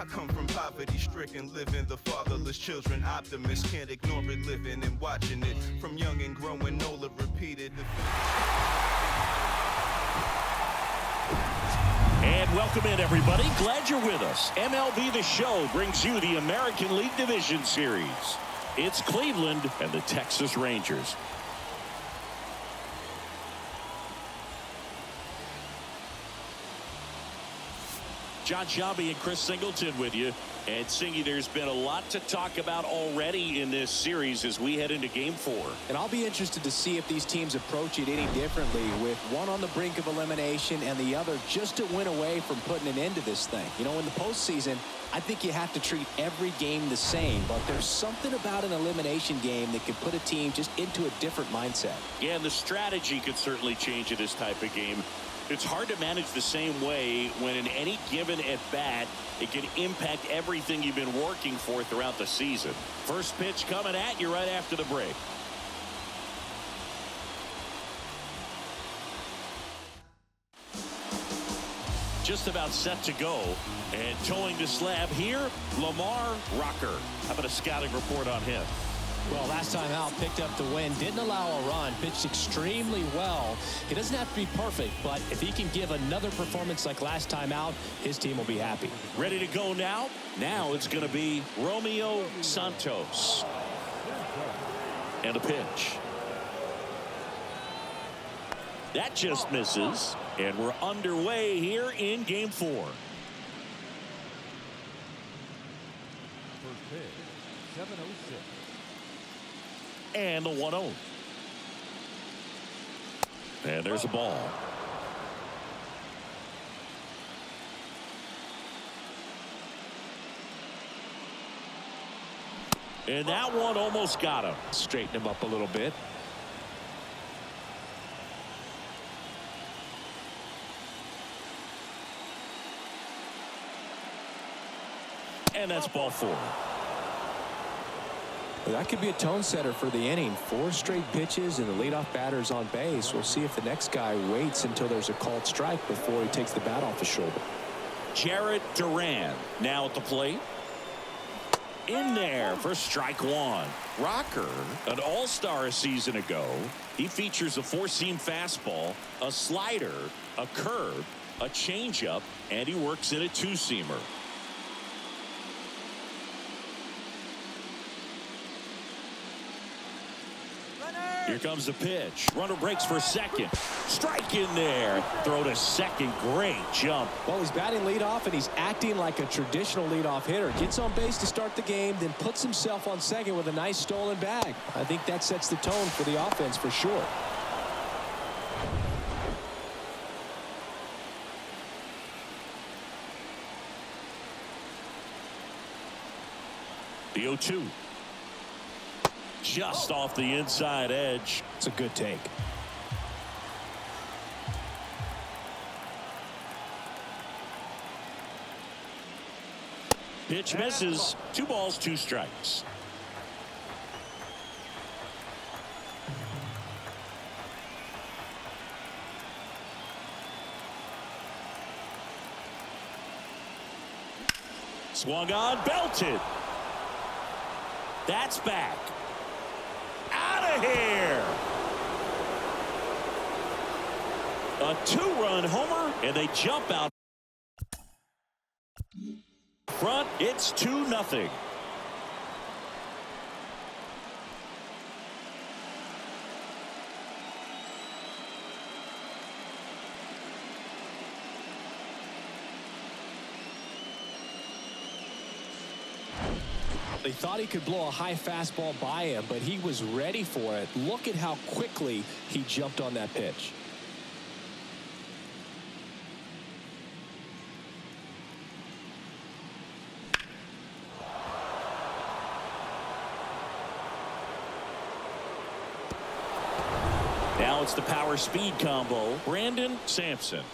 I come from poverty-stricken living, the fatherless children optimist. Can't ignore it, living and watching it. From young and growing, Nola repeated. And welcome in, everybody. Glad you're with us. MLB The Show brings you the American League Division Series. It's Cleveland and the Texas Rangers. John Shabby and Chris Singleton with you. And Singy, there's been a lot to talk about already in this series as we head into Game 4. And I'll be interested to see if these teams approach it any differently, with one on the brink of elimination and the other just a win away from putting an end to this thing. You know, in the postseason, I think you have to treat every game the same, but there's something about an elimination game that could put a team just into a different mindset. Yeah, and the strategy could certainly change in this type of game. It's hard to manage the same way when in any given at-bat, it can impact everything you've been working for throughout the season. First pitch coming at you right after the break. Just about set to go, and towing the slab here, Lamar Rocker. How about a scouting report on him? Well, last time out, picked up the win, didn't allow a run, pitched extremely well. He doesn't have to be perfect, but if he can give another performance like last time out, his team will be happy. Ready to go now? Now it's going to be Romeo Santos. And a pitch. That just misses, and we're underway here in Game 4. First pitch, 7:06. And the 1-0. And there's a ball. And that one almost got him. Straighten him up a little bit. And that's ball 4. That could be a tone setter for the inning. 4 straight pitches and the leadoff batter's on base. We'll see if the next guy waits until there's a called strike before he takes the bat off his shoulder. Jarrett Duran now at the plate. In there for strike 1. Rocker, an all-star a season ago. He features a 4-seam fastball, a slider, a curve, a changeup, and he works in a 2-seamer. Here comes the pitch. Runner breaks for second. Strike in there. Throw to second. Great jump. Well, he's batting leadoff, and he's acting like a traditional leadoff hitter. Gets on base to start the game, then puts himself on second with a nice stolen bag. I think that sets the tone for the offense for sure. The 0-2. Just off the inside edge. It's a good take. Pitch misses. 2 balls, 2 strikes. Swung on, belted. That's back. Out of here. A 2-run homer, and they jump out front. It's 2-0. They thought he could blow a high fastball by him, but he was ready for it. Look at how quickly he jumped on that pitch. Now it's the power speed combo. Brandon Sampson.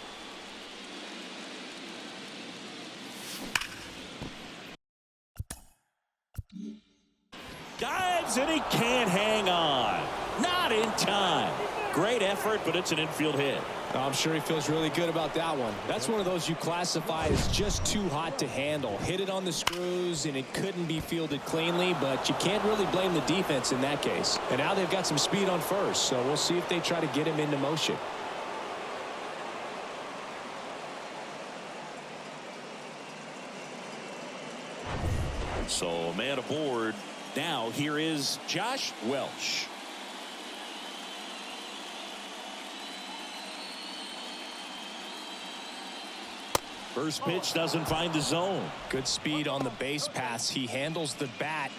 Dives and he can't hang on. Not in time. Great effort, but it's an infield hit. I'm sure he feels really good about that one. That's one of those you classify as just too hot to handle. Hit it on the screws, and it couldn't be fielded cleanly, but you can't really blame the defense in that case. And now they've got some speed on first, so we'll see if they try to get him into motion. So a man aboard. Now here is Josh Welch. First pitch doesn't find the zone. Good speed on the base pass. He handles the bat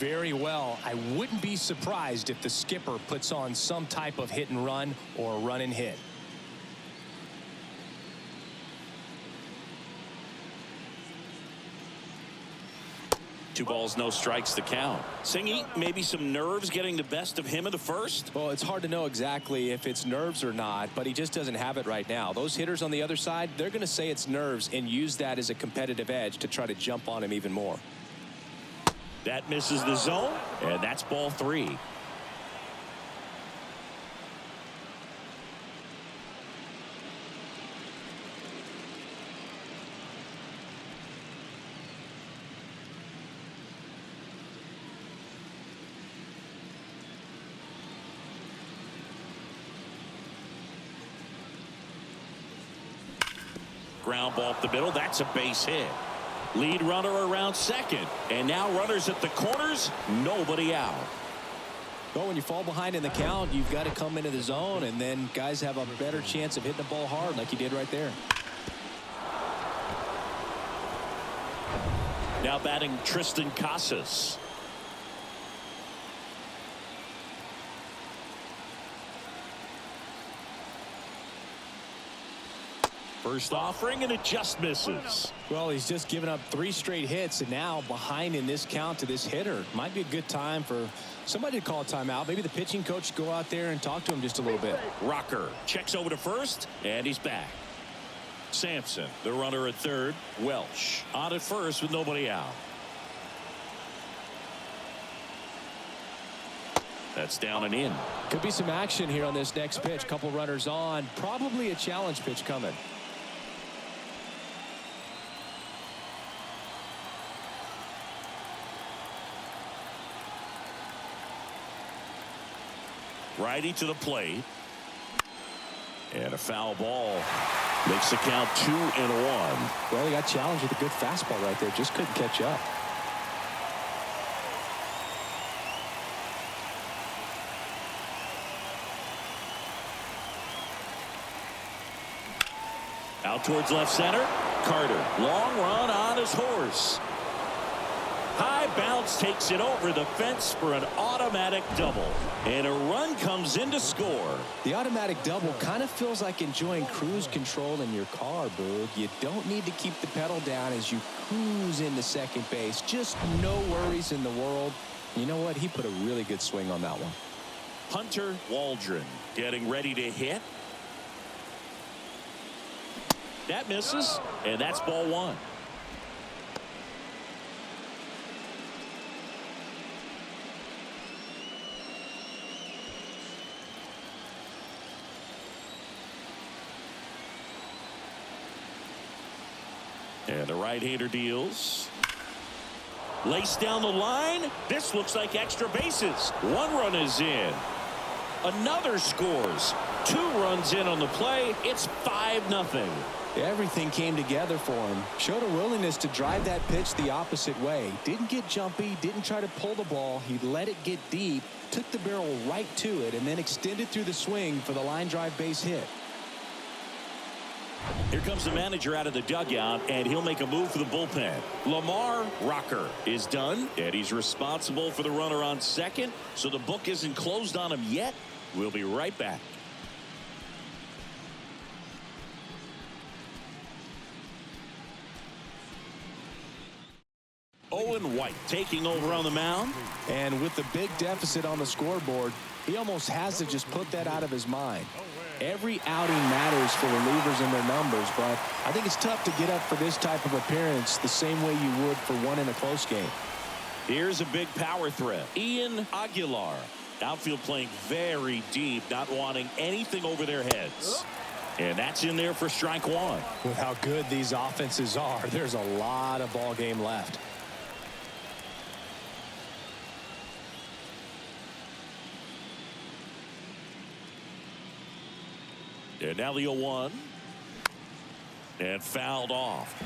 very well. I wouldn't be surprised if the skipper puts on some type of hit and run or run and hit. Two balls, no strikes to count. Singy, maybe some nerves getting the best of him in the first? Well, it's hard to know exactly if it's nerves or not, but he just doesn't have it right now. Those hitters on the other side, they're going to say it's nerves and use that as a competitive edge to try to jump on him even more. That misses the zone, and that's ball 3. Ground ball up the middle. That's a base hit. Lead runner around second. And now runners at the corners. Nobody out. Well, when you fall behind in the count, you've got to come into the zone, and then guys have a better chance of hitting the ball hard like he did right there. Now batting Tristan Casas. First offering, and it just misses. Well, he's just given up 3 straight hits, and now behind in this count to this hitter. Might be a good time for somebody to call a timeout. Maybe the pitching coach go out there and talk to him just a little bit. Rocker checks over to first, and he's back. Sampson, the runner at third. Welch on at first with nobody out. That's down and in. Could be some action here on this next pitch. Couple runners on. Probably a challenge pitch coming. Righty to the plate. And a foul ball. Makes the count 2-1. Well, he got challenged with a good fastball right there. Just couldn't catch up. Out towards left center. Carter. Long run on his horse. High bounce takes it over the fence for an automatic double. And a run comes in to score. The automatic double kind of feels like enjoying cruise control in your car, Boog. You don't need to keep the pedal down as you cruise into second base. Just no worries in the world. You know what? He put a really good swing on that one. Hunter Waldron getting ready to hit. That misses, and that's ball 1. And the right-hander deals. Lace down the line. This looks like extra bases. 1 run is in. Another scores. 2 runs in on the play. It's 5-0. Everything came together for him. Showed a willingness to drive that pitch the opposite way. Didn't get jumpy. Didn't try to pull the ball. He let it get deep. Took the barrel right to it and then extended through the swing for the line drive base hit. Here comes the manager out of the dugout, and he'll make a move for the bullpen. Lamar Rocker is done, and he's responsible for the runner on second, so the book isn't closed on him yet. We'll be right back. Owen White taking over on the mound. And with the big deficit on the scoreboard, he almost has to just put that out of his mind. Every outing matters for relievers and their numbers, but I think it's tough to get up for this type of appearance the same way you would for one in a close game. Here's a big power threat. Ian Aguilar. Outfield playing very deep, not wanting anything over their heads. And that's in there for strike one. With how good these offenses are, there's a lot of ball game left. And now the 0-1. And fouled off.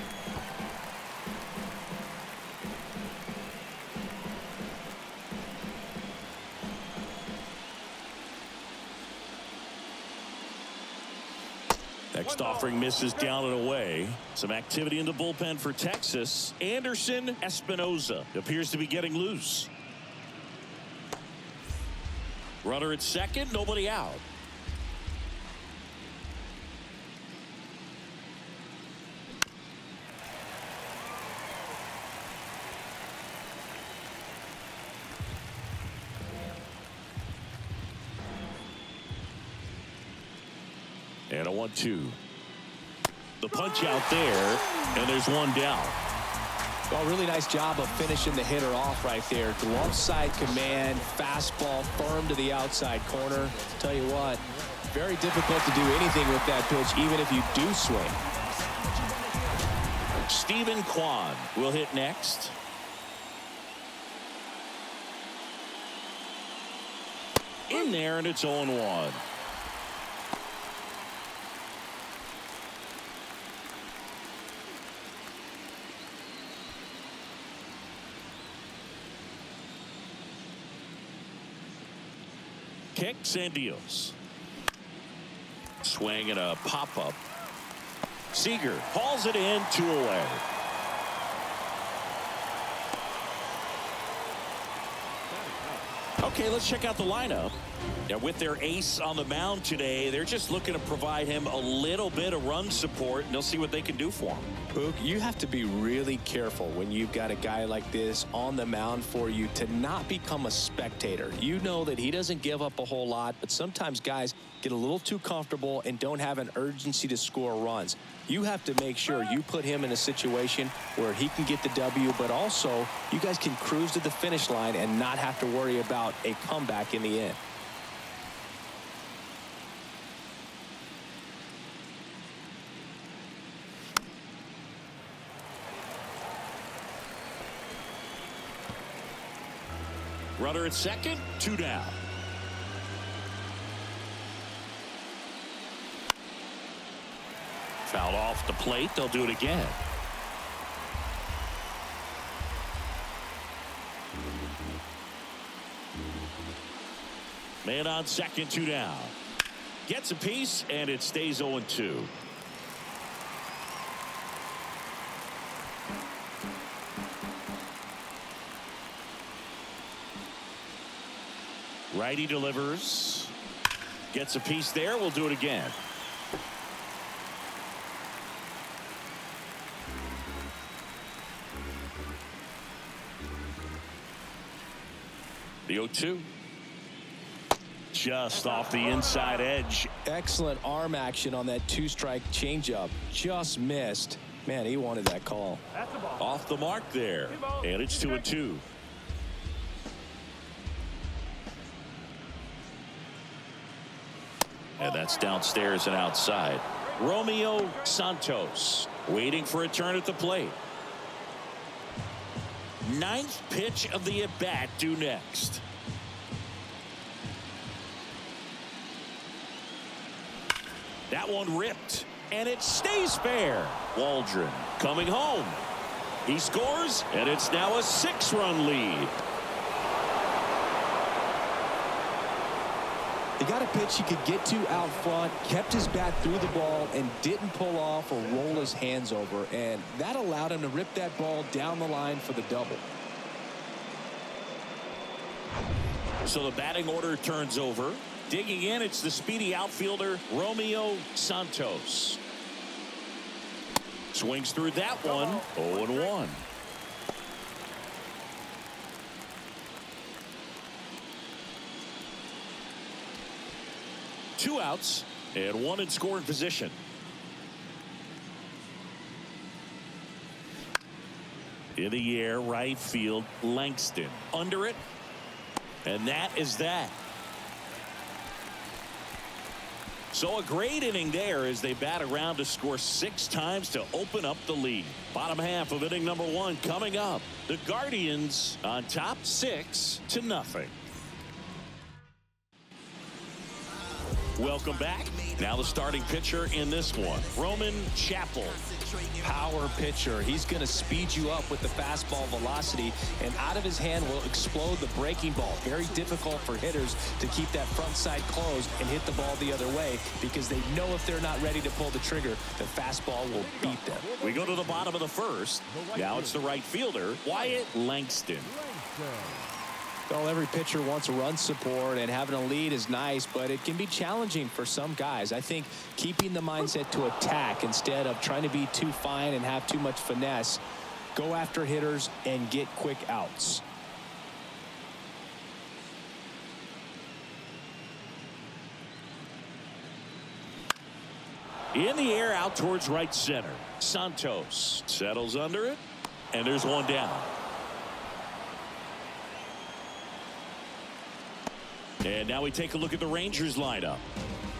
Next offering misses down and away. Some activity in the bullpen for Texas. Anderson Espinoza appears to be getting loose. Runner at second, nobody out. And a 1-2. The punch out there, and there's one down. Well, really nice job of finishing the hitter off right there. Glove side command, fastball firm to the outside corner. Tell you what, very difficult to do anything with that pitch, even if you do swing. Stephen Kwan will hit next. In there, and it's 0-1. Kicks and deals. Swing and a pop-up. Seager hauls it in, 2 away. Okay, let's check out the lineup. Now, with their ace on the mound today, they're just looking to provide him a little bit of run support, and they'll see what they can do for him. Boog, you have to be really careful when you've got a guy like this on the mound for you to not become a spectator. You know that he doesn't give up a whole lot, but sometimes guys get a little too comfortable and don't have an urgency to score runs. You have to make sure you put him in a situation where he can get the W, but also you guys can cruise to the finish line and not have to worry about a comeback in the end. Runner at second, 2 down. Fouled off the plate. They'll do it again. Man on second, 2 down. Gets a piece, and it stays 0-2. Righty delivers. Gets a piece there. We'll do it again. The 0-2. Just off the inside edge. Excellent arm action on that 2-strike changeup. Just missed. Man, he wanted that call. Off the mark there. And it's 2-2. And that's downstairs and outside. Romeo Santos waiting for a turn at the plate. 9th pitch of the at-bat due next. That one ripped, and it stays fair. Waldron coming home. He scores, and it's now a 6-run lead. He got a pitch he could get to out front, kept his bat through the ball, and didn't pull off or roll his hands over. And that allowed him to rip that ball down the line for the double. So the batting order turns over. Digging in, it's the speedy outfielder, Romeo Santos. Swings through that one, 0-1. Two outs and one in scoring position. In the air, right field, Langston under it, and that is that. So a great inning there as they bat around to score 6 times to open up the lead. Bottom half of inning number 1 coming up. The Guardians on top 6-0. Welcome back. Now the starting pitcher in this one, Roman Chappell. Power pitcher. He's going to speed you up with the fastball velocity, and out of his hand will explode the breaking ball. Very difficult for hitters to keep that front side closed and hit the ball the other way, because they know if they're not ready to pull the trigger, the fastball will beat them. We go to the bottom of the first. Now it's the right fielder, Wyatt Langston. Well, every pitcher wants run support, and having a lead is nice, but it can be challenging for some guys. I think keeping the mindset to attack instead of trying to be too fine and have too much finesse, go after hitters and get quick outs. In the air out towards right center. Santos settles under it, and there's one down. And now we take a look at the Rangers lineup.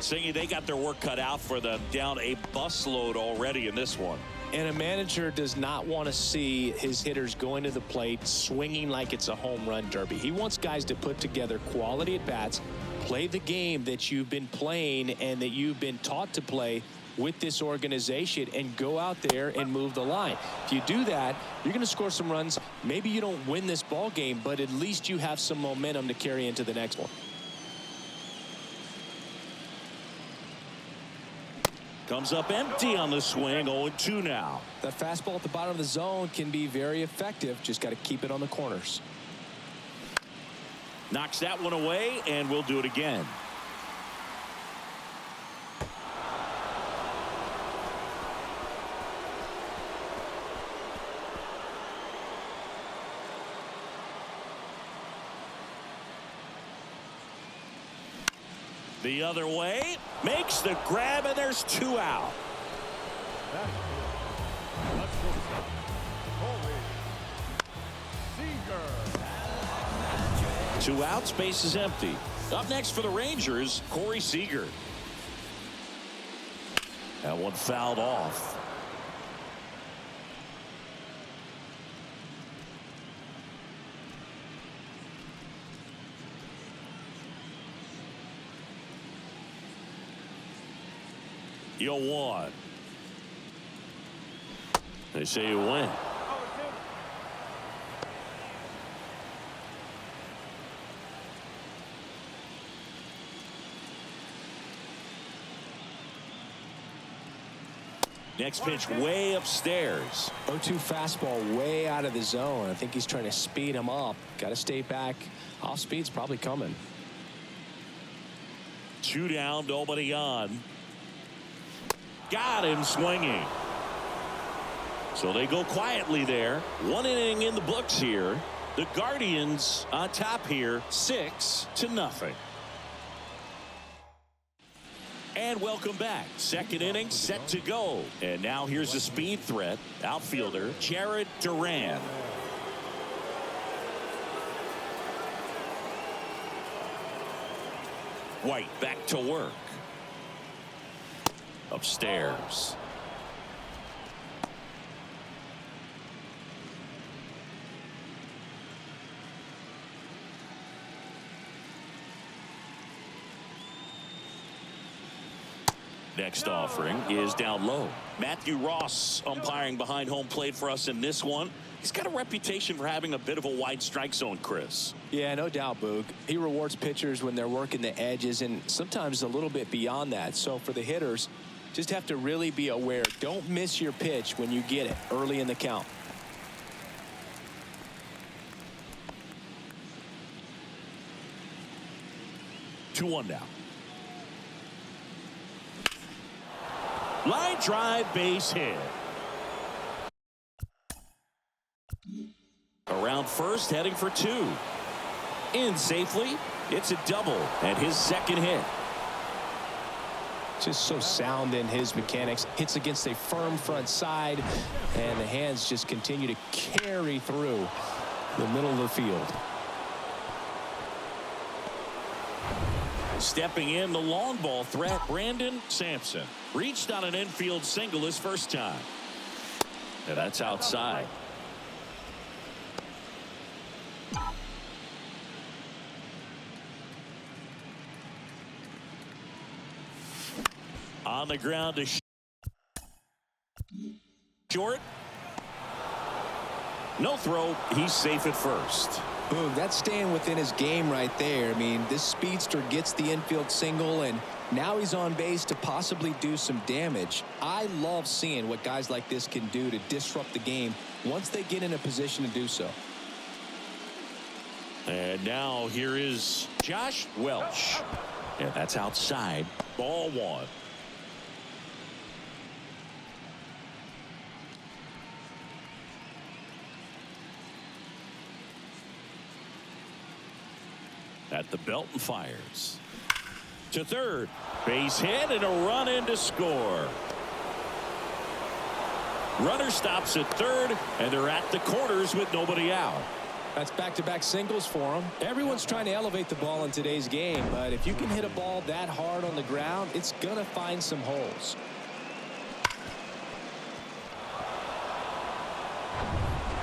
Saying they got their work cut out for them, down a busload already in this one. And a manager does not want to see his hitters going to the plate swinging like it's a home run derby. He wants guys to put together quality at bats, play the game that you've been playing and that you've been taught to play with this organization, and go out there and move the line. If you do that, you're going to score some runs. Maybe you don't win this ball game, but at least you have some momentum to carry into the next one. Comes up empty on the swing. 0-2 now. That fastball at the bottom of the zone can be very effective. Just got to keep it on the corners. Knocks that one away, and we'll do it again. The other way, makes the grab, and there's 2 out. 2 outs, base is empty. Up next for the Rangers, Corey Seager. That one fouled off. You won. They say you win. Next pitch way upstairs. 0-2 fastball way out of the zone. I think he's trying to speed him up. Got to stay back. Off speed's probably coming. 2 down, nobody on. Got him swinging. So they go quietly there. 1 inning in the books here. The Guardians on top here, 6-0. And welcome back. Second inning set to go. And now here's a speed threat. Outfielder Jared Duran. White back to work. Upstairs. Next offering is down low. Matthew Ross umpiring behind home plate for us in this one. He's got a reputation for having a bit of a wide strike zone, Chris. Yeah, no doubt, Boog. He rewards pitchers when they're working the edges and sometimes a little bit beyond that. So for the hitters, just have to really be aware. Don't miss your pitch when you get it early in the count. Two one now. Line drive, base hit. Around first, heading for 2. In safely. It's a double and his second hit. Just so sound in his mechanics. Hits against a firm front side, and the hands just continue to carry through the middle of the field. Stepping in, the long ball threat, Brandon Sampson. Reached on an infield single his first time. And that's outside. On the ground to short. No throw. He's safe at first. Boom, that's staying within his game right there. I mean, this speedster gets the infield single, and now he's on base to possibly do some damage. I love seeing what guys like this can do to disrupt the game once they get in a position to do so. And now here is Josh Welch. And that's outside. Ball one. At the belt and fires. To third. Base hit and a run in to score. Runner stops at third, and they're at the corners with nobody out. That's back-to-back singles for him. Everyone's trying to elevate the ball in today's game, but if you can hit a ball that hard on the ground, it's going to find some holes.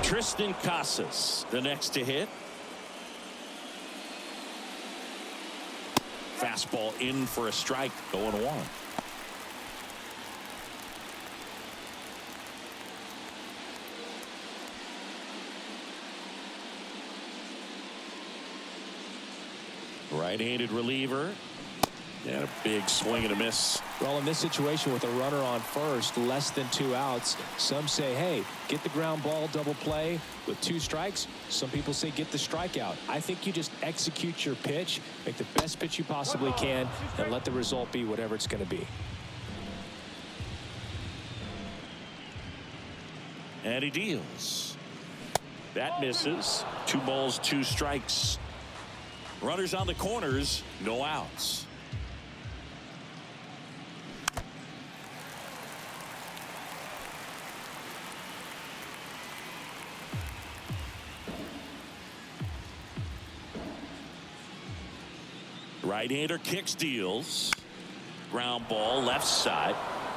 Tristan Casas, the next to hit. Fastball in for a strike, 0-1. Right-handed reliever. And a big swing and a miss. Well, in this situation with a runner on first, less than 2 outs, some say, hey, get the ground ball, double play with 2 strikes. Some people say get the strikeout. I think you just execute your pitch, make the best pitch you possibly can, and let the result be whatever it's going to be. And he deals. That misses. 2 balls, 2 strikes. Runners on the corners, no outs. Right-hander kicks, deals. Ground ball left side.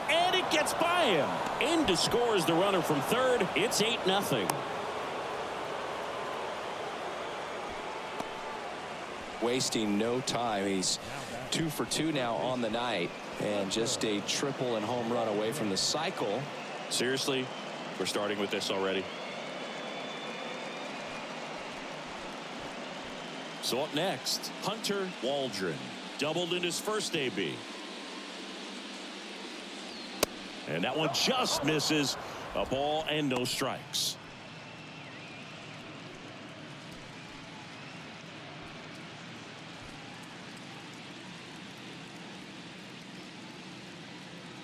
And it gets by him. In to score is the runner from third. It's 8-0. Wasting no time. He's 2 for 2 now on the night, and just a triple and home run away from the cycle. Seriously, we're starting with this already. So up next, Hunter Waldron doubled in his first AB. And that one just misses. A ball and no strikes.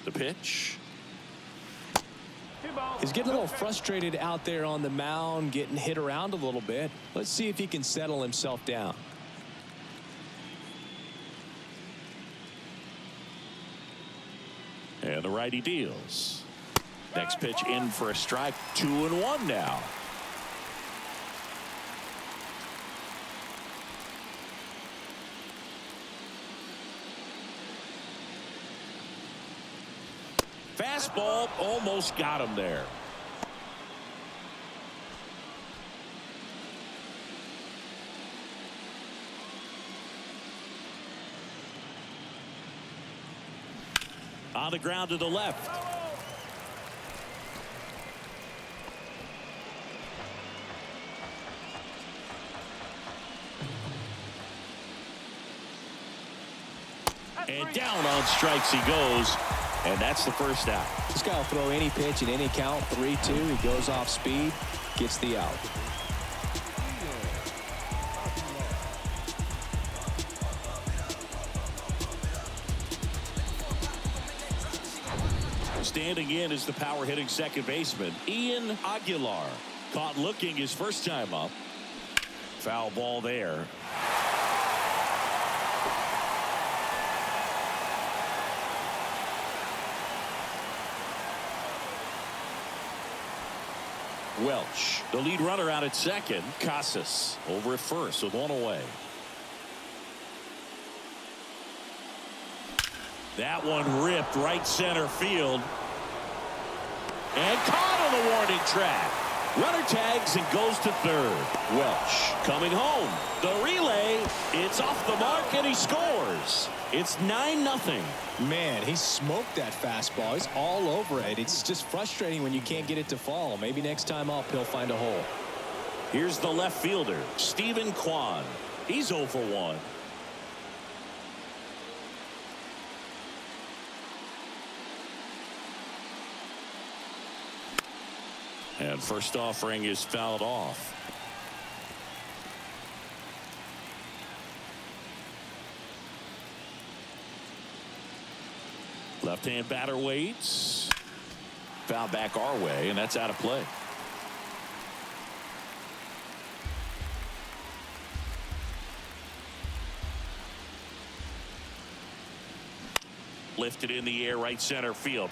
The pitch. He's getting a little frustrated out there on the mound, getting hit around a little bit. Let's see if he can settle himself down. And the righty deals. Next pitch in for a strike. 2-1 now. Fastball almost got him there. On the ground to the left. And down on strikes he goes. And that's the first out. This guy will throw any pitch at any count. 3-2. He goes off speed, gets the out. Standing in is the power hitting second baseman, Ian Aguilar. Caught looking his first time up. Foul ball there. Welch, the lead runner out at second. Casas over at first with one away. That one ripped right center field. And caught on the warning track. Runner tags and goes to third. Welch coming home. The relay. It's off the mark and he scores. It's 9-0. Man, he smoked that fastball. He's all over it. It's just frustrating when you can't get it to fall. Maybe next time up he'll find a hole. Here's the left fielder, Stephen Kwan. He's 0 for 1. And first offering is fouled off. Left-hand batter waits. Foul back our way, and that's out of play. Lifted in the air, right center field.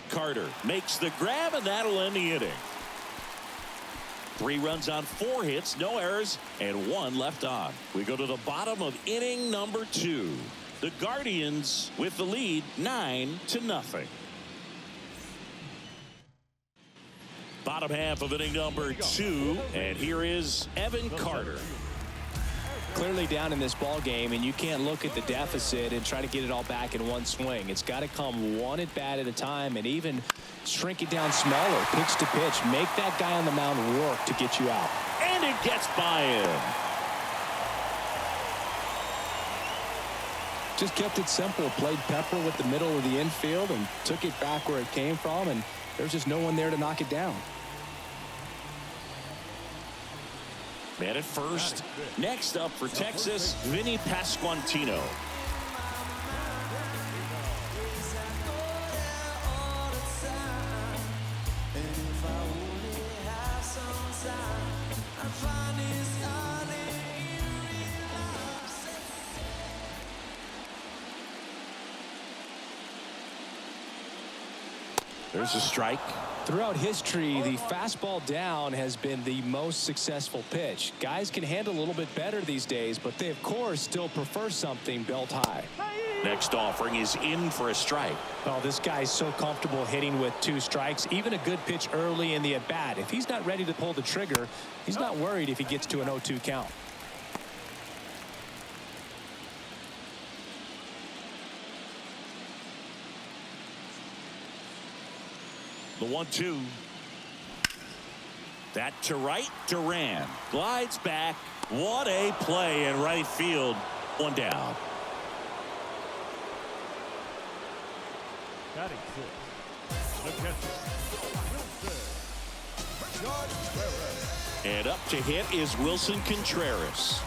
Carter makes the grab, and that'll end the inning. 3 runs on 4 hits, no errors, and 1 left on. We go to the bottom of inning number 2. The Guardians with the lead 9-0. Bottom half of inning number 2, and here is Evan Carter. Clearly down in this ball game, and you can't look at the deficit and try to get it all back in one swing. It's got to come one at bat at a time, and even shrink it down smaller, pitch to pitch. Make that guy on the mound work to get you out. And it gets by him. Just kept it simple. Played pepper with the middle of the infield and took it back where it came from, and there's just no one there to knock it down. Man at first. Next up for Texas, Vinny Pasquantino. There's a strike. Throughout history, the fastball down has been the most successful pitch. Guys can handle a little bit better these days, but they, of course, still prefer something belt high. Next offering is in for a strike. Oh, this guy's so comfortable hitting with 2 strikes. Even a good pitch early in the at-bat. If he's not ready to pull the trigger, he's not worried if he gets to an 0-2 count. The 1-2. That to right. Duran glides back. What a play in right field. 1 down. Batting 6. The catcher. And up to hit is Wilson Contreras.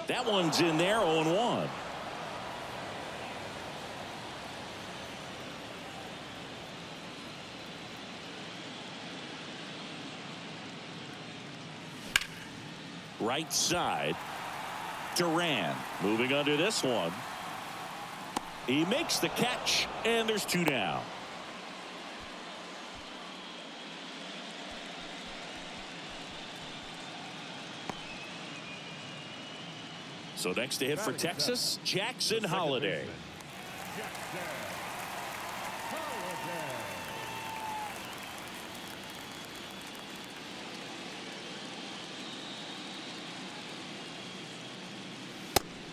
That one's in there, 0-1. Right side. Duran moving under this one. He makes the catch, and there's 2 down. So next to hit for Texas, Jackson Holiday.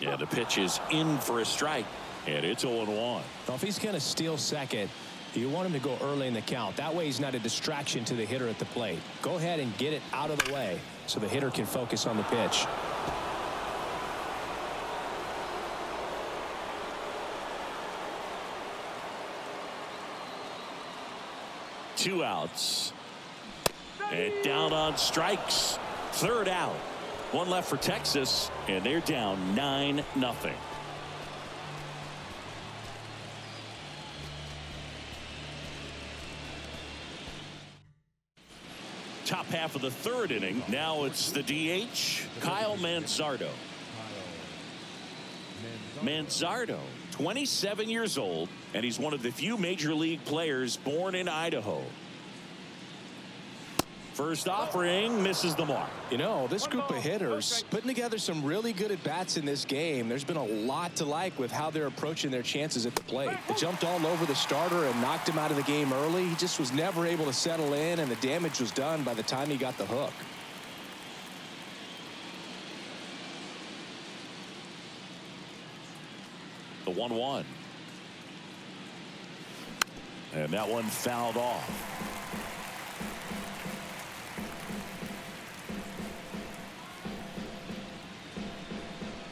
Yeah, the pitch is in for a strike, and it's 0-1. Well, if he's going to steal second, you want him to go early in the count. That way he's not a distraction to the hitter at the plate. Go ahead and get it out of the way so the hitter can focus on the pitch. Two outs. And down on strikes. 3rd out. 1 left for Texas, and they're down 9-0. Top half of the 3rd inning. Now it's the DH, Kyle Manzardo. Manzardo, 27 years old, and he's one of the few major league players born in Idaho. First offering misses the mark. You know, this group of hitters putting together some really good at-bats in this game. There's been a lot to like with how they're approaching their chances at the plate. They jumped all over the starter and knocked him out of the game early. He just was never able to settle in, and the damage was done by the time he got the hook. The 1-1. And that one fouled off.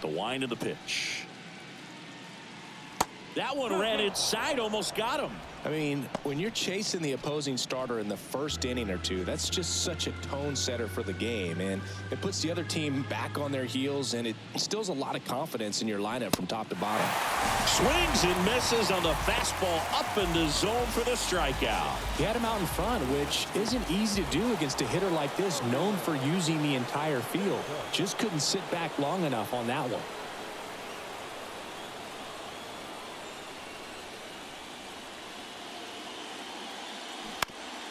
The wind of the pitch. That one ran inside, almost got him. I mean, when you're chasing the opposing starter in the first inning or two, that's just such a tone setter for the game, and it puts the other team back on their heels, and it instills a lot of confidence in your lineup from top to bottom. Swings and misses on the fastball up in the zone for the strikeout. He had him out in front, which isn't easy to do against a hitter like this, known for using the entire field. Just couldn't sit back long enough on that one.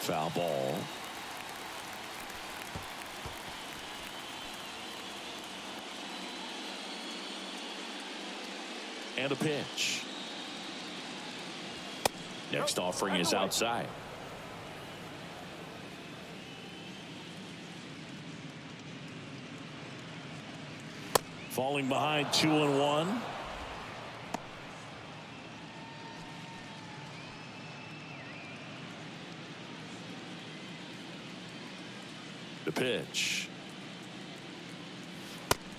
Foul ball. And a pitch. Next offering is outside. Falling behind 2-1. The pitch.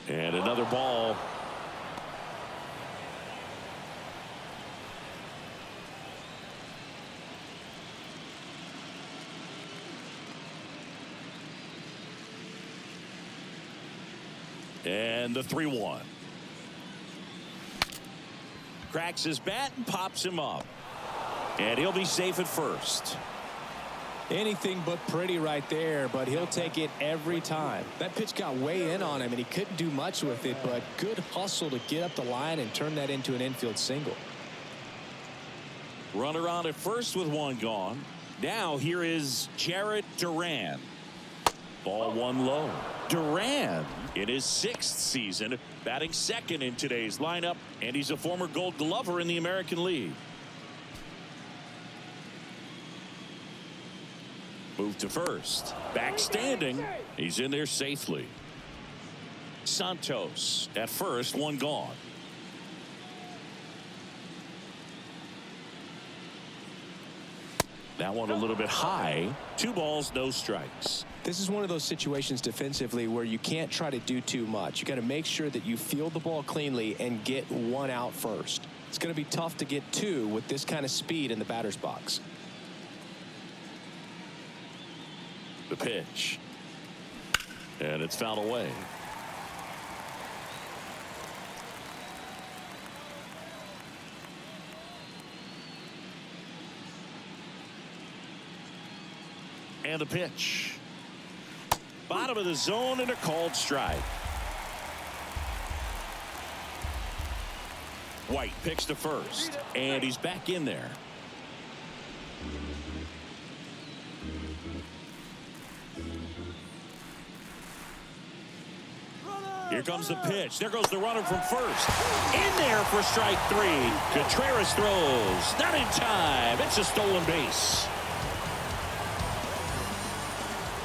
And another ball. And the 3-1. Cracks his bat and pops him up. And he'll be safe at first. Anything but pretty right there, but he'll take it every time. That pitch got way in on him, and he couldn't do much with it, but good hustle to get up the line and turn that into an infield single. Runner on at first with one gone. Now here is Jarrett Duran. Ball one low. Duran in his 6th season, batting second in today's lineup, and he's a former Gold Glover in the American League. Move to first. Back standing. He's in there safely. Santos at first, one gone. That one a little bit high. 2 balls, no strikes. This is one of those situations defensively where you can't try to do too much. You got to make sure that you field the ball cleanly and get one out first. It's going to be tough to get 2 with this kind of speed in the batter's box. The pitch. And it's fouled away. And the pitch. Bottom of the zone and a called strike. White picks to first. And he's back in there. Here comes the pitch. There goes the runner from first. In there for strike 3. Contreras throws. Not in time. It's a stolen base.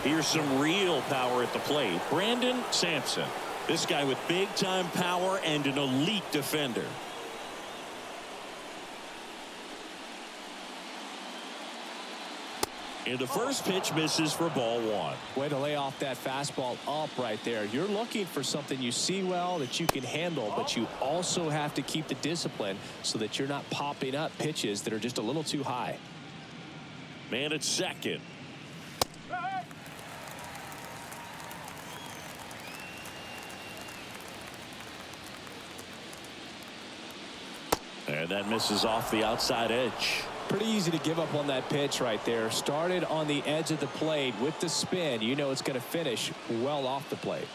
Here's some real power at the plate. Brandon Sampson. This guy with big-time power and an elite defender. And the first pitch misses for ball 1. Way to lay off that fastball up right there. You're looking for something you see well that you can handle, but you also have to keep the discipline so that you're not popping up pitches that are just a little too high. Man at second. And that misses off the outside edge. Pretty easy to give up on that pitch right there. Started on the edge of the plate with the spin. You know it's going to finish well off the plate.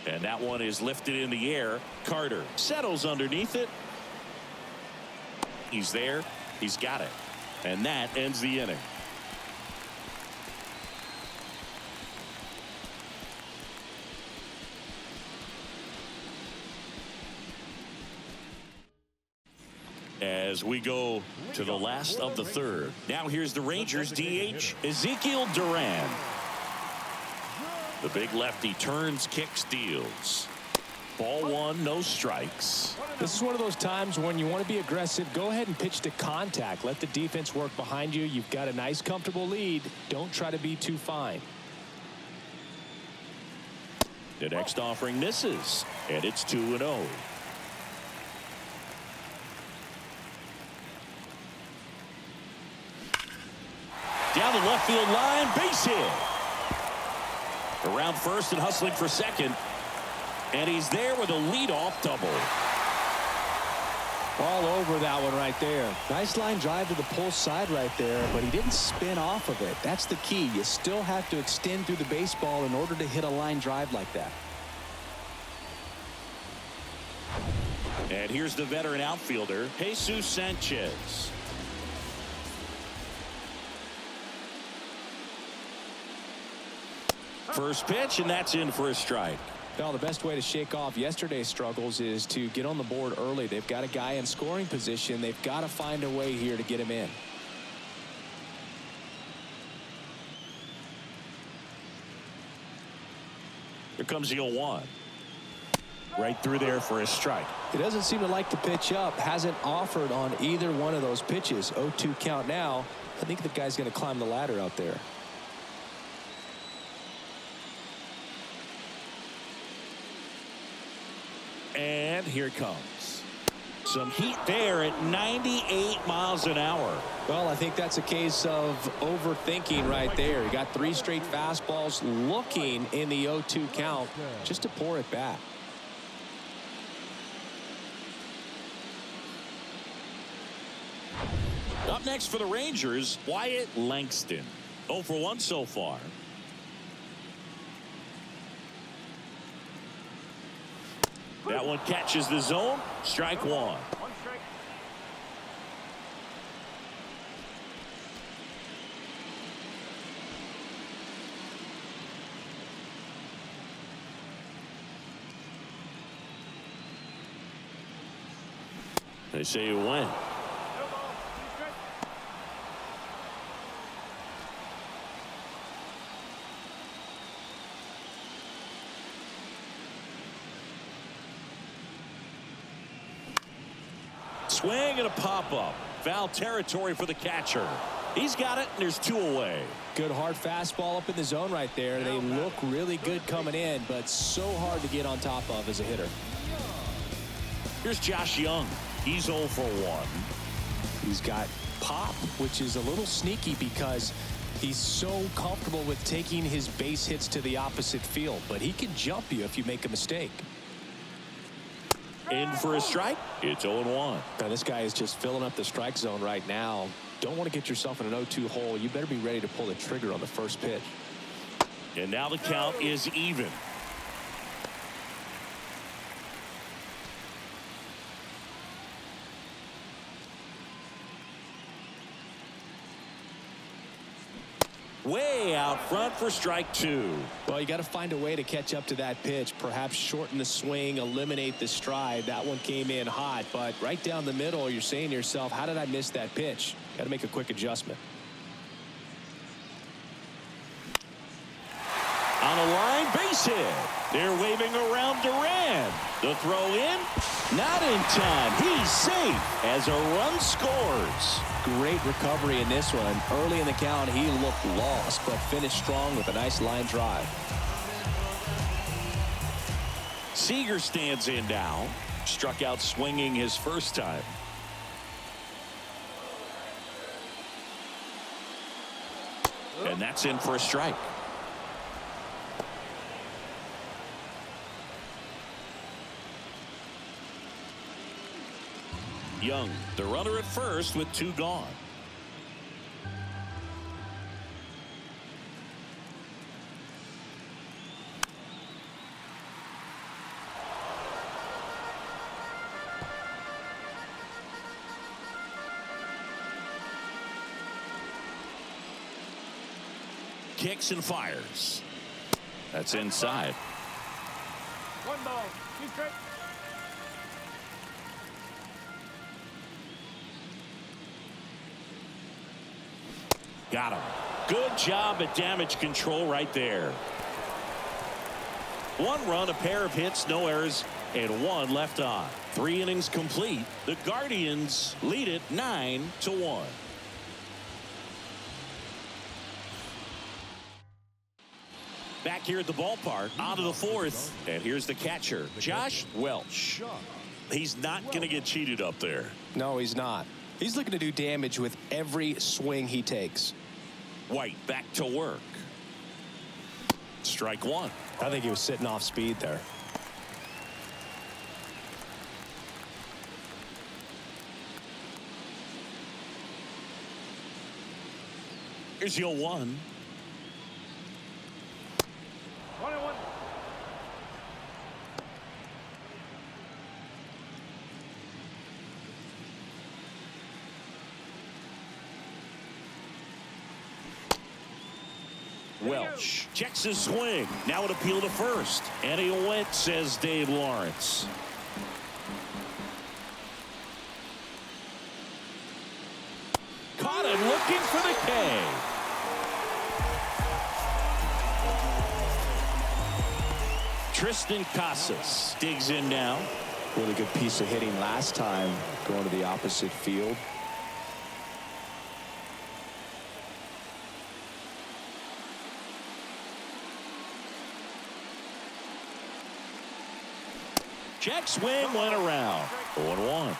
And that one is lifted in the air. Carter settles underneath it. He's there. He's got it. And that ends the inning. As we go to the last of the third. Now here's the Rangers DH, Ezekiel Duran. The big lefty turns, kicks, deals. Ball one, no strikes. This is one of those times when you want to be aggressive. Go ahead and pitch to contact. Let the defense work behind you. You've got a nice, comfortable lead. Don't try to be too fine. The next offering misses, and it's 2-0. Down the left field line, base hit. Around first and hustling for second. And he's there with a leadoff double. All over that one right there. Nice line drive to the pull side right there, but he didn't spin off of it. That's the key. You still have to extend through the baseball in order to hit a line drive like that. And here's the veteran outfielder, Jesus Sanchez. First pitch, and that's in for a strike. Well, the best way to shake off yesterday's struggles is to get on the board early. They've got a guy in scoring position. They've got to find a way here to get him in. Here comes the 0-1. Right through there for a strike. He doesn't seem to like to pitch up. Hasn't offered on either one of those pitches. 0-2 count now. I think the guy's going to climb the ladder out there. And here it comes. Some heat there at 98 miles an hour. Well, I think that's a case of overthinking right there. He got 3 straight fastballs looking in the 0-2 count just to pour it back. Up next for the Rangers, Wyatt Langston. 0 for 1 so far. That one catches the zone. Strike one. They say you win. Swing and a pop-up. Foul territory for the catcher. He's got it, and there's 2 away. Good hard fastball up in the zone right there. They look really good coming in, but so hard to get on top of as a hitter. Here's Josh Young. He's 0 for 1. He's got pop, which is a little sneaky because he's so comfortable with taking his base hits to the opposite field, but he can jump you if you make a mistake. In for a strike. It's 0-1. Now this guy is just filling up the strike zone right now. Don't want to get yourself in an 0-2 hole. You better be ready to pull the trigger on the first pitch. And now the count is even. Way out front for strike 2. Well, you got to find a way to catch up to that pitch. Perhaps shorten the swing, eliminate the stride. That one came in hot, but right down the middle, you're saying to yourself, how did I miss that pitch? Got to make a quick adjustment. On a line, base hit. They're waving around Duran. The throw in, not in time. He's safe as a run scores. Great recovery in this one. Early in the count, he looked lost, but finished strong with a nice line drive. Seager stands in now. Struck out swinging his first time. And that's in for a strike. Young, the runner at first with 2 gone. kicks and fires. That's inside. 1 ball. 2 strikes. Got him. Good job at damage control right there. 1 run, a pair of hits, no errors, and 1 left on. 3 innings complete. The Guardians lead it 9-1. Back here at the ballpark, on to the 4th, and here's the catcher, Josh Welch. He's not going to get cheated up there. No, he's not. He's looking to do damage with every swing he takes. White back to work. Strike 1. I think he was sitting off speed there. Here's your 1. 1-1. Welch checks his swing. Now an appeal to first. And he went, says Dave Lawrence. Caught him looking for the K. Tristan Casas digs in now. Really good piece of hitting last time, going to the opposite field. Check swing went around. 0-1.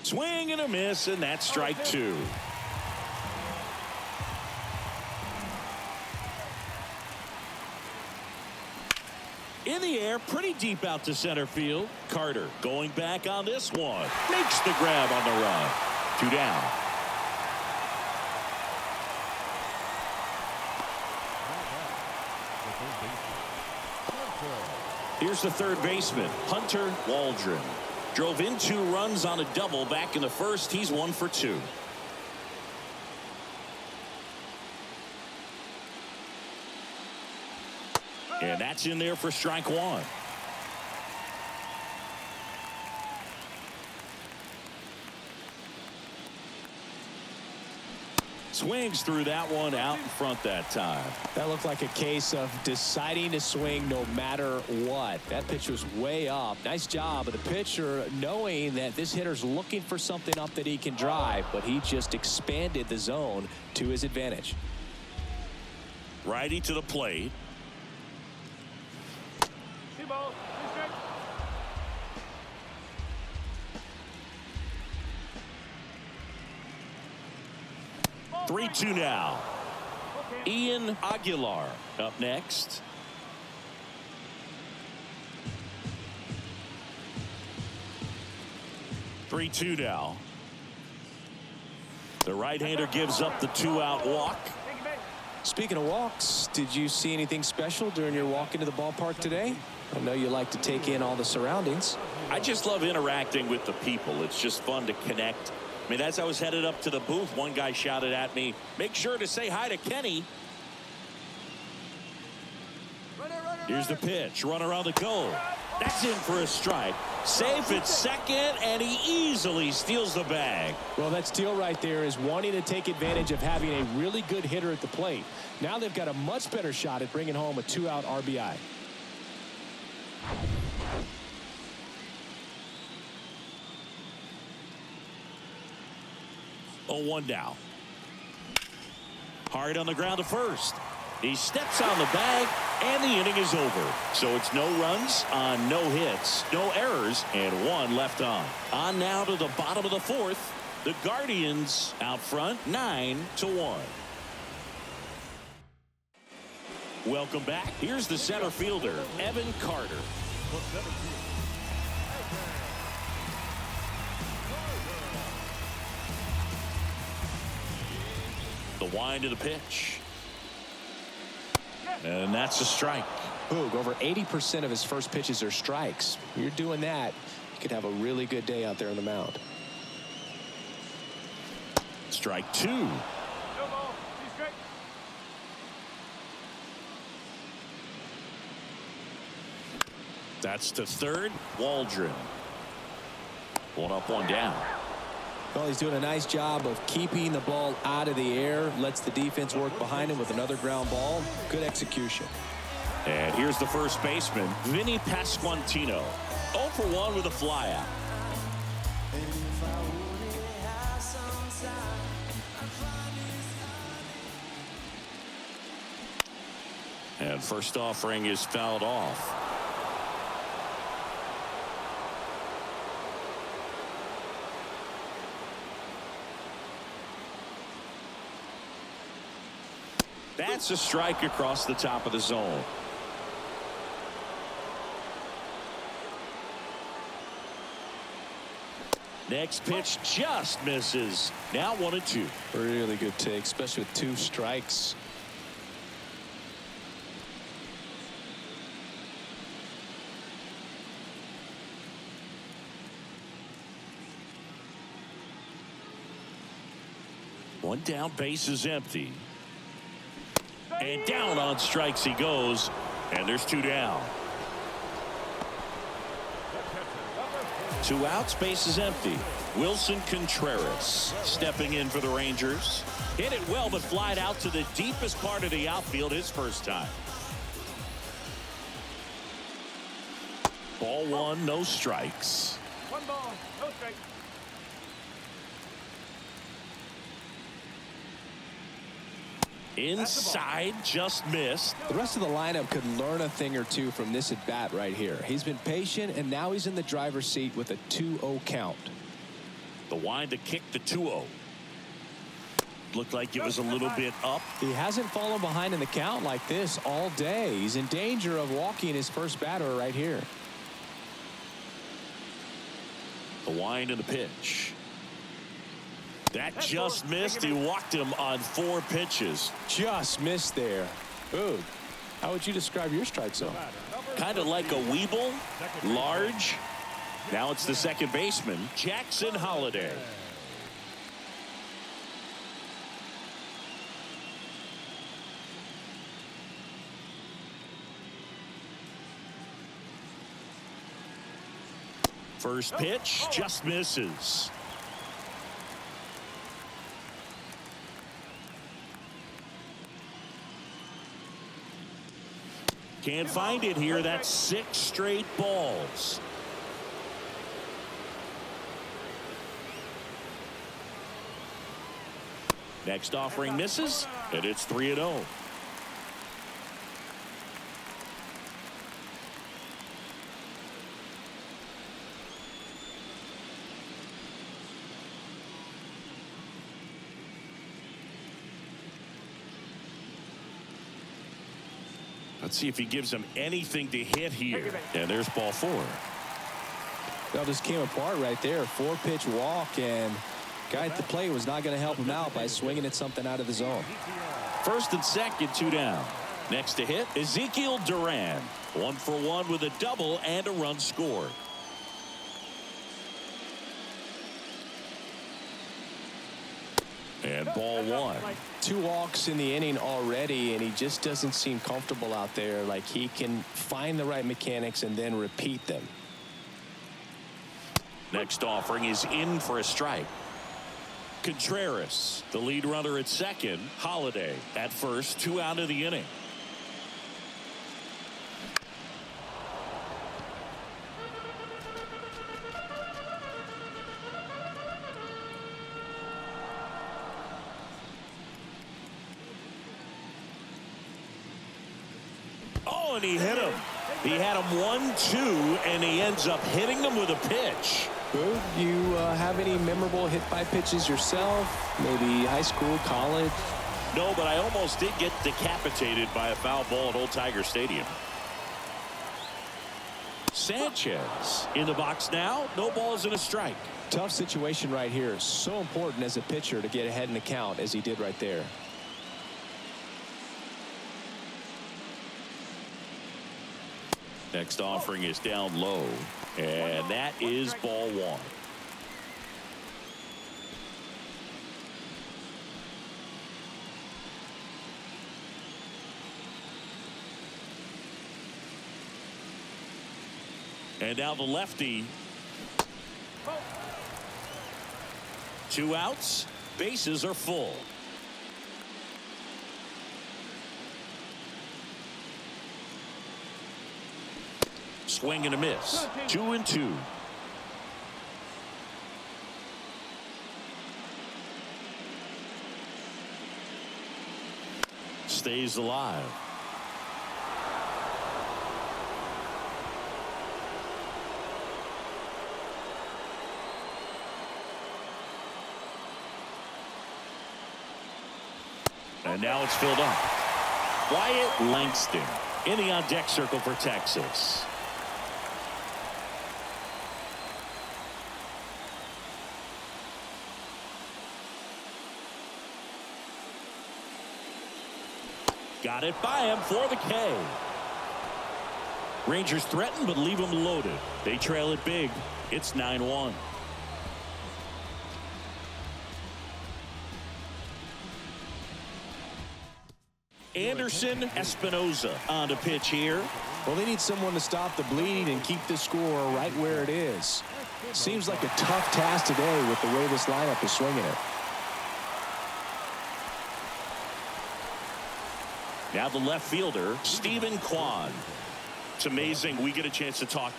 Swing and a miss, and that's strike 2. In the air, pretty deep out to center field. Carter going back on this one. Makes the grab on the run. 2 down. Here's the third baseman, Hunter Waldron. Drove in 2 runs on a double back in the first. He's 1 for 2. And that's in there for strike 1. Swings through that one out in front that time. That looked like a case of deciding to swing no matter what. That pitch was way up. Nice job of the pitcher knowing that this hitter's looking for something up that he can drive, but he just expanded the zone to his advantage. Righty to the plate. 2 balls. 2 strikes. 3-2 now. Ian Aguilar up next. (3-2) now. The right-hander gives up the 2-out walk. Speaking of walks, did you see anything special during your walk into the ballpark today? I know you like to take in all the surroundings. I just love interacting with the people. It's just fun to connect. I mean, as I was headed up to the booth, one guy shouted at me, "Make sure to say hi to Kenny." Here's the pitch. Runner on the go. That's in for a strike. Safe at second, and he easily steals the bag. Well, that steal right there is wanting to take advantage of having a really good hitter at the plate. Now they've got a much better shot at bringing home a 2-out RBI. Oh, 1 down. Hard on the ground to first. He steps on the bag, and the inning is over. So it's no runs on no hits, no errors, and 1 left on. On now to the bottom of the 4th. The Guardians out front, 9-1. Welcome back. Here's the center fielder, Evan Carter. The wind of the pitch. And that's a strike. Boog, over 80% of his first pitches are strikes. You're doing that, you could have a really good day out there on the mound. Strike 2. No ball. Two straight. That's to third. Waldron. 1 up, 1 down. Well, he's doing a nice job of keeping the ball out of the air. Lets the defense work behind him with another ground ball. Good execution. And here's the first baseman, Vinny Pasquantino. 0 for 1 with a flyout. And first offering is fouled off. That's a strike across the top of the zone. Next pitch just misses. Now 1-2. Really good take, especially with 2 strikes. One down, base is empty. And down on strikes he goes. And there's 2 down. 2 outs, base is empty. Wilson Contreras stepping in for the Rangers. Hit it well, but flied out to the deepest part of the outfield his first time. Ball 1, no strikes. 1 ball. No strike. Inside, just missed. The rest of the lineup could learn a thing or two from this at bat right here. He's been patient, and now he's in the driver's seat with a 2-0 count. The wind to kick the 2-0. Looked like it was a little bit up. He hasn't fallen behind in the count like this all day. He's in danger of walking his first batter right here. The wind and the pitch. That just missed. He walked him on 4 pitches. Just missed there. Ooh, how would you describe your strike zone? Kind of like a Weeble, large. Now it's the second baseman, Jackson Holliday. First pitch just misses. Can't find it here. That's 6 straight balls. Next offering misses, and it's 3-0. Let's see if he gives him anything to hit here. And there's ball 4. That just came apart right there. 4-pitch walk, and guy at the plate was not going to help him out by swinging at something out of the zone. First and second, 2 down. Next to hit, Ezekiel Duran. 1 for 1 with a double and a run scored. And ball 1. 2 walks in the inning already, and he just doesn't seem comfortable out there. Like he can find the right mechanics and then repeat them. Next offering is in for a strike. Contreras, the lead runner at second. Holliday at first, 2 out of the inning. Oh, and he hit him. He had him 1-2, and he ends up hitting them with a pitch. Boog, you have any memorable hit by pitches yourself? Maybe high school, college? No, but I almost did get decapitated by a foul ball at Old Tiger Stadium. Sanchez in the box now. No balls and a strike. Tough situation right here. So important as a pitcher to get ahead in the count as he did right there. Next offering is down low, and that is ball one. And now the lefty. 2 outs. Bases are full. Swing and a miss. 2-2. Stays alive. And now it's filled up. Wyatt Langston in the on-deck circle for Texas. Got it by him for the K. Rangers threaten but leave them loaded. They trail it big. It's 9-1. Anderson Espinoza on the pitch here. Well, they need someone to stop the bleeding and keep the score right where it is. Seems like a tough task today with the way this lineup is swinging it. Now the left fielder, Stephen Kwan. It's amazing we get a chance to talk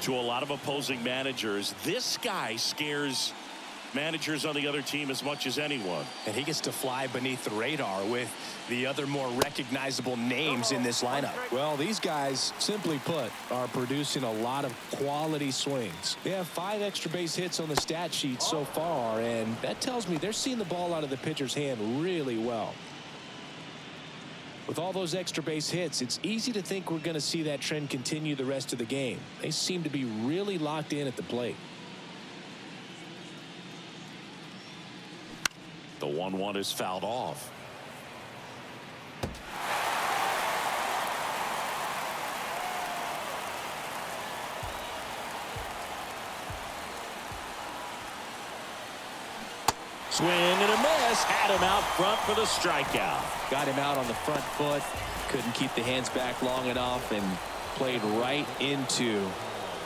to a lot of opposing managers. This guy scares managers on the other team as much as anyone. And he gets to fly beneath the radar with the other more recognizable names in this lineup. Well, these guys, simply put, are producing a lot of quality swings. They have 5 extra base hits on the stat sheet so far, and that tells me they're seeing the ball out of the pitcher's hand really well. With all those extra base hits, it's easy to think we're going to see that trend continue the rest of the game. They seem to be really locked in at the plate. The 1-1 is fouled off. Swing and a miss. Had him out front for the strikeout. Got him out on the front foot. Couldn't keep the hands back long enough and played right into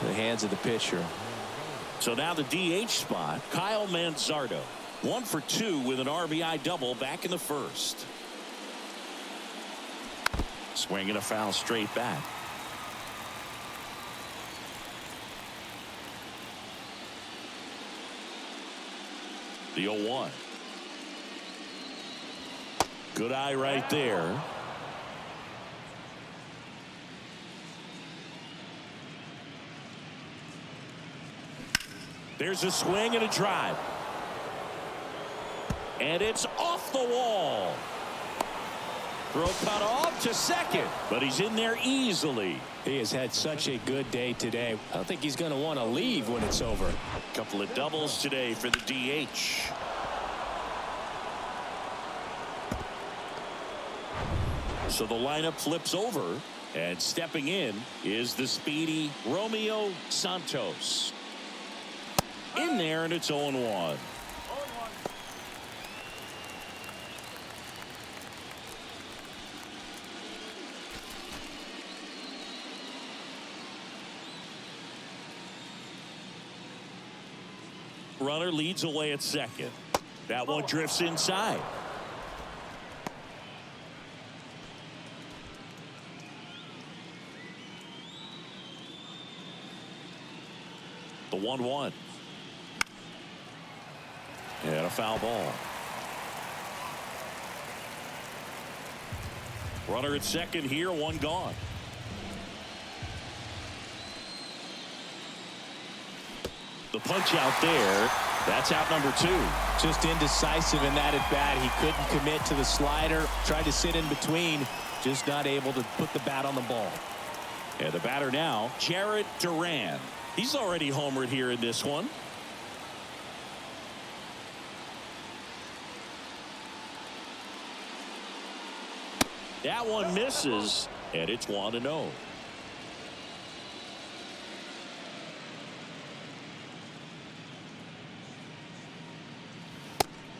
the hands of the pitcher. So now the DH spot, Kyle Manzardo. 1 for 2 with an RBI double back in the first. Swing and a foul straight back. The 0-1. Good eye right there. There's a swing and a drive. And it's off the wall. Throw cut off to second, but he's in there easily. He has had such a good day today. I don't think he's going to want to leave when it's over. Couple of doubles today for the DH. So the lineup flips over, and stepping in is the speedy Romeo Santos. In there, and it's 0-1. Runner leads away at second. That one drifts inside. The 1-1. And a foul ball. Runner at second here, 1 gone. The punch out there. That's out number 2. Just indecisive in that at bat. He couldn't commit to the slider. Tried to sit in between. Just not able to put the bat on the ball. And the batter now, Jarrett Duran. He's already homered here in this one. That one misses, and it's 1-0.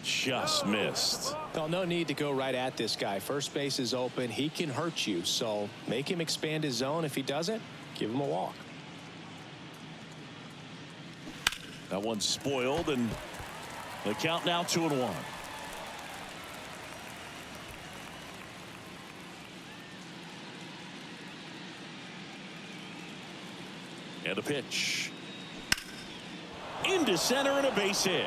just missed. Well, no need to go right at this guy. First base is open. He can hurt you. So make him expand his zone. If he doesn't, give him a walk. That one's spoiled, and the count now 2-1. And a pitch into center and a base hit.